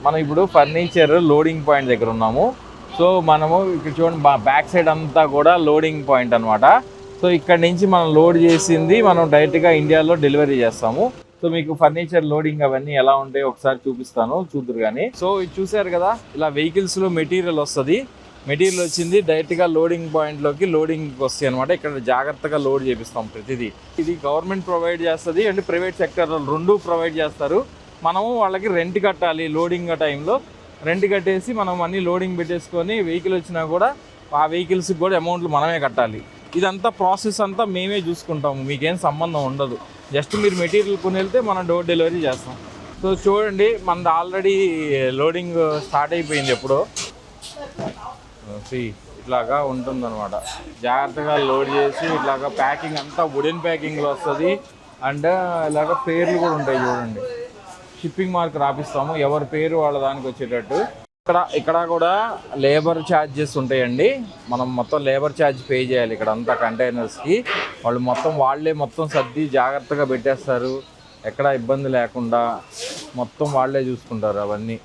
మనం ఇప్పుడు furniture loading point దగ్గర ఉన్నాము. సో మనము ఇక్కడ చూడండి బ్యాక్ సైడ్ అంతా కూడా లోడింగ్ పాయింట్ అనమాట. సో ఇక్కడ నుంచి మనం లోడ్ చేసింది మనం డైరెక్ట్గా ఇండియాలో డెలివరీ చేస్తాము. సో మీకు ఫర్నిచర్ లోడింగ్ అవన్నీ ఎలా ఉంటాయో ఒకసారి చూపిస్తాను, చూద్దరు కానీ. సో ఇది చూసారు కదా, ఇలా వెహికల్స్లో మెటీరియల్ వస్తుంది. మెటీరియల్ వచ్చింది డైరెక్ట్గా లోడింగ్ పాయింట్లోకి లోడింగ్ వస్తాయి అనమాట. ఇక్కడ జాగ్రత్తగా లోడ్ చేపిస్తాం ప్రతిదీ. ఇది గవర్నమెంట్ ప్రొవైడ్ చేస్తుంది అండ్ ప్రైవేట్ సెక్టర్ రెండు ప్రొవైడ్ చేస్తారు. మనము వాళ్ళకి రెంట్ కట్టాలి. లోడింగ్ టైంలో రెంట్ కట్టేసి మనం అన్ని లోడింగ్ పెట్టేసుకొని వెహికల్ వచ్చినా కూడా ఆ వెహికల్స్కి కూడా అమౌంట్లు మనమే కట్టాలి. ఇదంతా ప్రాసెస్ అంతా మేమే చూసుకుంటాము, మీకేం సంబంధం ఉండదు. జస్ట్ మీరు మెటీరియల్ కొని వెళ్తే మనం డోర్ డెలివరీ చేస్తాం. సో చూడండి, మనది ఆల్రెడీ లోడింగ్ స్టార్ట్ అయిపోయింది ఎప్పుడో. ఇట్లాగా ఉంటుందన్నమాట. జాగ్రత్తగా లోడ్ చేసి ఇట్లాగా ప్యాకింగ్ అంతా వుడెన్ ప్యాకింగ్లో వస్తుంది. అండ్ ఇలాగ పేర్లు కూడా ఉంటాయి చూడండి. షిప్పింగ్ మార్క్ రాపిస్తాము, ఎవరి పేరు వాళ్ళ దానికి వచ్చేటట్టు. ఇక్కడ కూడా లేబర్ ఛార్జెస్ ఉంటాయండి. మనం మొత్తం లేబర్ ఛార్జ్ పే చేయాలి. ఇక్కడ అంతా కంటైనర్స్కి వాళ్ళు వాళ్ళే మొత్తం సర్ది జాగ్రత్తగా పెట్టేస్తారు. ఎక్కడ ఇబ్బంది లేకుండా మొత్తం వాళ్ళే చూసుకుంటారు అవన్నీ.